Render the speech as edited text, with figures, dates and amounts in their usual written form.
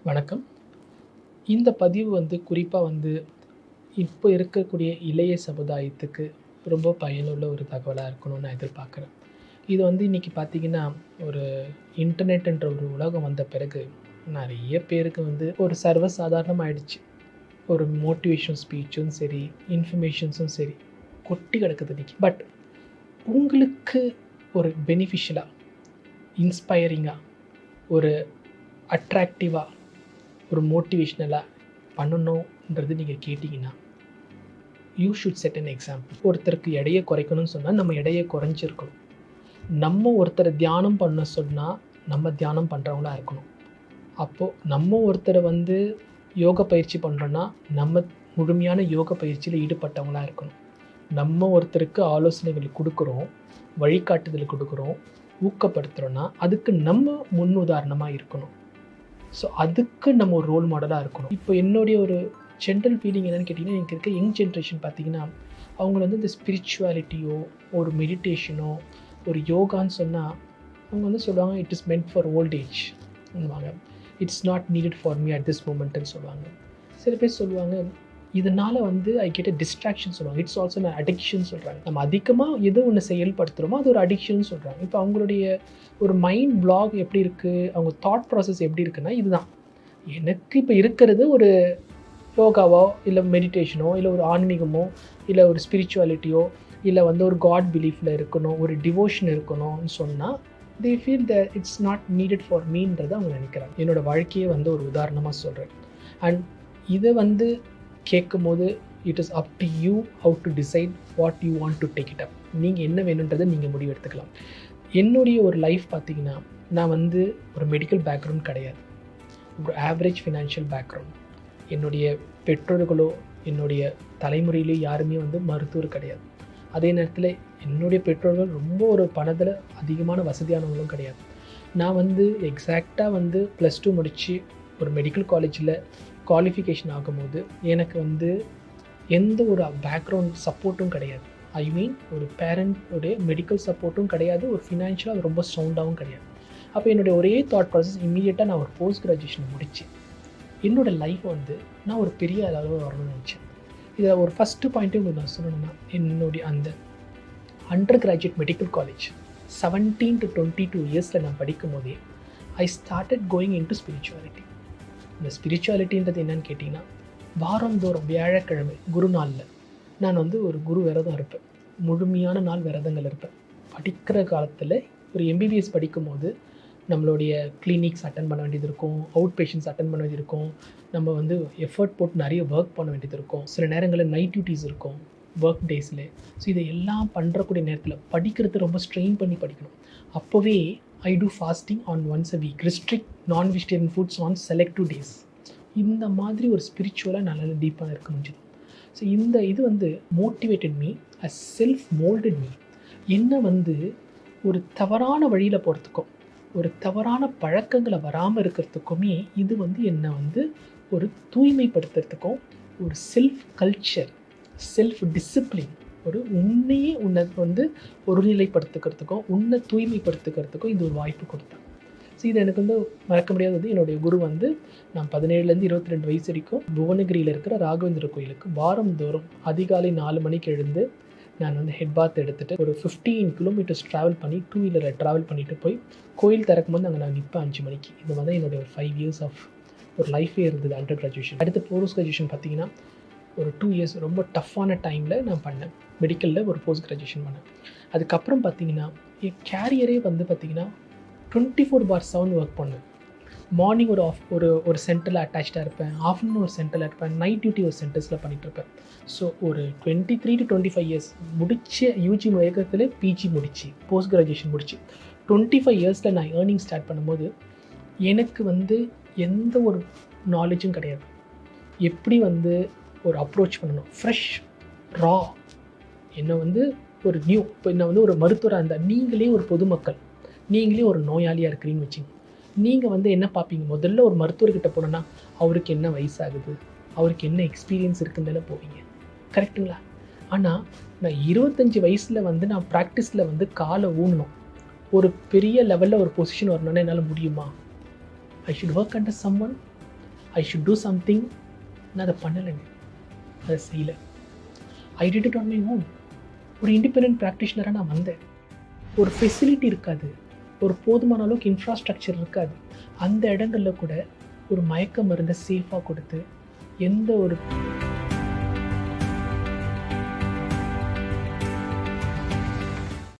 வணக்கம். இந்த பதிவு குறிப்பா இப்போ இருக்கக்கூடிய இளைய சமுதாயத்துக்கு ரொம்ப பயனுள்ள ஒரு தகவலா இருக்கணும்னு நான் எதிர்பார்க்குறேன். இது இன்னைக்கு பார்த்தீங்கன்னா, ஒரு இன்டர்நெட்ன்ற ஒரு உலகம் வந்த பிறகு நெறைய பேருக்கு ஒரு சர்வசாதாரணமாயிடுச்சு. ஒரு மோட்டிவேஷனல் ஸ்பீச்சும் சரி, இன்ஃபர்மேஷன்ஸும் சரி, கொட்டி கிடக்குது இன்னைக்கு. பட் உங்களுக்கு ஒரு பெனிஃபிஷியலா, இன்ஸ்பைரிங்கா, ஒரு அட்ராக்டிவா, ஒரு மோட்டிவேஷ்னலாக பண்ணணுன்றது நீங்கள் கேட்டிங்கன்னா, you should set an example. ஒருத்தருக்கு எடையை குறைக்கணும்னு சொன்னால் நம்ம எடையை குறைஞ்சிருக்கணும். நம்ம ஒருத்தரை தியானம் பண்ண சொன்னால் நம்ம தியானம் பண்ணுறவங்களா இருக்கணும். அப்போது நம்ம ஒருத்தரை யோக பயிற்சி பண்ணுறோன்னா நம்ம முழுமையான யோக பயிற்சியில் ஈடுபட்டவங்களா இருக்கணும். நம்ம ஒருத்தருக்கு ஆலோசனைகள் கொடுக்குறோம், வழிகாட்டுதல் கொடுக்குறோம், ஊக்கப்படுத்துகிறோன்னா அதுக்கு நம்ம முன் உதாரணமாக இருக்கணும். ஸோ அதுக்கு நம்ம ஒரு ரோல் மாடலாக இருக்கணும். இப்போ என்னுடைய ஒரு ஜென்ரல் ஃபீலிங் என்னென்னு கேட்டிங்கன்னா, எனக்கு இருக்க யங் ஜென்ரேஷன் பார்த்திங்கன்னா, அவங்க இந்த ஸ்பிரிச்சுவாலிட்டியோ, ஒரு மெடிடேஷனோ, ஒரு யோகான்னு சொன்னால் அவங்க சொல்லுவாங்க, it is meant for old age சொல்லுவாங்க. It's not needed for me at this மூமெண்ட்டுன்னு சொல்லுவாங்க. சில பேர் சொல்லுவாங்க, இதனால் ஐ கெட் அ டிஸ்ட்ராக்ஷன் சொல்லுவாங்க. இட்ஸ் ஆல்சோ நான் அடிக்ஷன் சொல்கிறாங்க. நம்ம அதிகமாக எது ஒன்று செயல்படுத்துகிறோமோ அது ஒரு அடிக்ஷன் சொல்கிறாங்க. இப்போ அவங்களுடைய ஒரு மைண்ட் பிளாக் எப்படி இருக்குது, அவங்க தாட் ப்ராசஸ் எப்படி இருக்குன்னா, இதுதான் எனக்கு இப்போ இருக்கிறது ஒரு யோகாவோ இல்லை மெடிடேஷனோ இல்லை ஒரு ஆன்மீகமோ இல்லை ஒரு ஸ்பிரிச்சுவாலிட்டியோ இல்லை ஒரு காட் பிலீஃபில் இருக்கணும், ஒரு டிவோஷன் இருக்கணும்னு சொன்னால் they feel that it's not needed for மீன்றதை அவங்க நினைக்கிறாங்க. என்னோடய வாழ்க்கையை ஒரு உதாரணமாக சொல்கிறேன். அண்ட் இதை கேட்கும் போது it is up to you how to decide what you want to take it up. நீங்கள் என்ன வேணுன்றதை நீங்கள் முடிவு எடுத்துக்கலாம். என்னுடைய ஒரு லைஃப் பார்த்திங்கன்னா, நான் ஒரு மெடிக்கல் பேக்ரவுண்ட் கிடையாது, ஒரு ஆவரேஜ் ஃபினான்ஷியல் பேக்ரவுண்ட். என்னுடைய பெற்றோர்களோ என்னுடைய தலைமுறையிலே யாருமே மருத்துவர் கிடையாது. அதே நேரத்தில் என்னுடைய பெற்றோர்கள் ரொம்ப ஒரு பணத்தில் அதிகமான வசதியானவங்களும் கிடையாது. நான் எக்ஸாக்டாக +2 முடித்து ஒரு மெடிக்கல் காலேஜில் குவாலிஃபிகேஷன் ஆகும்போது எனக்கு எந்த ஒரு பேக்ரவுண்ட் சப்போர்ட்டும் கிடையாது. ஐ மீன் ஒரு பேரண்ட்டோடைய மெடிக்கல் சப்போர்ட்டும் கிடையாது, ஒரு ஃபினான்ஷியலாக ரொம்ப சவுண்டாகவும் கிடையாது. அப்போ என்னுடைய ஒரே தாட் ப்ராசஸ் இம்மீடியட்டாக நான் ஒரு போஸ்ட் கிராஜுவேஷன் முடித்து என்னோடய லைஃப் நான் ஒரு பெரிய அளவில் வரணும்னு நினச்சேன். இதில் ஒரு ஃபஸ்ட்டு பாயிண்ட்டு உங்களுக்கு நான் சொல்லணும்னா, என்னுடைய அந்த under graduate medical college 17 to 22 இயர்ஸில் நான் படிக்கும் போதே I started going in to spirituality. இந்த ஸ்பிரிச்சுவாலிட்டின்றது என்னென்னு கேட்டிங்கன்னா, வாரந்தோறும் வியாழக்கிழமை குரு நாளில் நான் ஒரு குரு விரதம் இருப்பேன். முழுமையான நாள் விரதங்கள் இருப்பேன். படிக்கிற காலத்தில் ஒரு எம்பிபிஎஸ் படிக்கும்போது நம்மளுடைய கிளினிக்ஸ் அட்டன் பண்ண வேண்டியது இருக்கும், அவுட் பேஷண்ட்ஸ் அட்டன் பண்ண வேண்டியது இருக்கும், நம்ம எஃபர்ட் போட்டு நிறைய ஒர்க் பண்ண வேண்டியது இருக்கும். சில நேரங்களில் நைட் டியூட்டிஸ் இருக்கும் ஒர்க் டேஸில். ஸோ இதை எல்லாம் பண்ணுறக்கூடிய நேரத்தில் படிக்கிறது ரொம்ப ஸ்ட்ரெயின் பண்ணி படிக்கணும். அப்போவே I do fasting on once a week, restrict non vegetarian foods on selective days. இந்த மாதிரி ஒரு ஸ்பிரிச்சுவலாக நல்லா டீப்பாக இருக்க முடியுது. ஸோ இந்த இது மோட்டிவேட்டட் மீ, அ செல்ஃப் மோல்டட் மீ. என்ன ஒரு தவறான வழியில் போகிறதுக்கும் ஒரு தவறான பழக்கங்களை வராமல் இருக்கிறதுக்குமே இது என்னை ஒரு தூய்மைப்படுத்துறதுக்கும், ஒரு செல்ஃப் கல்ச்சர், செல்ஃப் டிசிப்ளின், ஒரு உன்னையே உன்னை ஒருநிலைப்படுத்துக்கிறதுக்கும் உன்னை தூய்மைப்படுத்துக்கிறதுக்கும் இது ஒரு வாய்ப்பு கொடுத்தேன். ஸோ இது எனக்கு மறக்க முடியாதது. என்னுடைய குரு நான் 17லேருந்து 22 வயசு வரைக்கும் புவனகிரியில் இருக்கிற ராகவேந்திர கோயிலுக்கு வாரந்தோறும் அதிகாலை 4 மணிக்கு எழுந்து நான் ஹெட் பாத் எடுத்துகிட்டு ஒரு 15 கிலோமீட்டர்ஸ் ட்ராவல் பண்ணி 2 வீலரில் ட்ராவல் பண்ணிவிட்டு போய் கோயில் திறக்கும்போது அங்கே நான் நிற்பேன் 5 மணிக்கு. இது தான் என்னுடைய ஒரு 5 இயர்ஸ் ஆஃப் ஒரு லைஃபே இருந்தது அண்டர் கிராஜுவேஷன். அடுத்து போஸ்ட் கிராஜுவேஷன் பார்த்திங்கன்னா ஒரு 2 இயர்ஸ் ரொம்ப டஃப்பான டைமில் நான் பண்ணேன். மெடிக்கலில் ஒரு போஸ்ட் கிராஜுவேஷன் பண்ணேன். அதுக்கப்புறம் பார்த்திங்கன்னா என் கேரியரே பார்த்திங்கன்னா 24/7 ஒர்க் பண்ணேன். மார்னிங் ஒரு சென்டரில் அட்டாச்சாக இருப்பேன், ஆஃப்டர்நூன் ஒரு சென்டரில் இருப்பேன், நைட் டியூட்டி ஒரு சென்டர்ஸில் பண்ணிகிட்ருப்பேன். ஸோ ஒரு 23 to 25 இயர்ஸ் முடித்த யூஜி வேகத்தில் பிஜி முடித்து போஸ்ட் கிராஜுவேஷன் முடித்து 25 இயர்ஸில் நான் ஏர்னிங் ஸ்டார்ட் பண்ணும்போது எனக்கு எந்த ஒரு நாலேஜும் கிடையாது. எப்படி ஒரு அப்ரோச் பண்ணணும், ஃப்ரெஷ் ரா. என்னை ஒரு நியூ இப்போ என்னை ஒரு மருத்துவராக இருந்தால் நீங்களே ஒரு பொதுமக்கள், நீங்களே ஒரு நோயாளியாக இருக்கிறீங்கன்னு வச்சுங்க. நீங்கள் என்ன பார்ப்பீங்க, முதல்ல ஒரு மருத்துவர்கிட்ட போனோன்னா அவருக்கு என்ன வயசாகுது, அவருக்கு என்ன எக்ஸ்பீரியன்ஸ் இருக்குன்னு தானே போவீங்க, கரெக்டுங்களா? ஆனால் நான் 25 வயசில் நான் ப்ராக்டிஸில் காலை ஊனணும். ஒரு பெரிய லெவலில் ஒரு பொசிஷன் வரணுன்னா என்னால் முடியுமா? I should work under someone. I should do something. நான் அதை பண்ணலைங்க, அதை செய்யலை. I did it on my own. ஒரு இண்டிபெண்டன்ட் ப்ராக்டிஷனராக நான் வந்தேன். ஒரு ஃபெசிலிட்டி இருக்காது, ஒரு போதுமான அளவுக்கு இன்ஃப்ராஸ்ட்ரக்சர் இருக்காது. அந்த இடங்களில் கூட ஒரு மயக்க மருந்தை சேஃபாக கொடுத்து எந்த ஒரு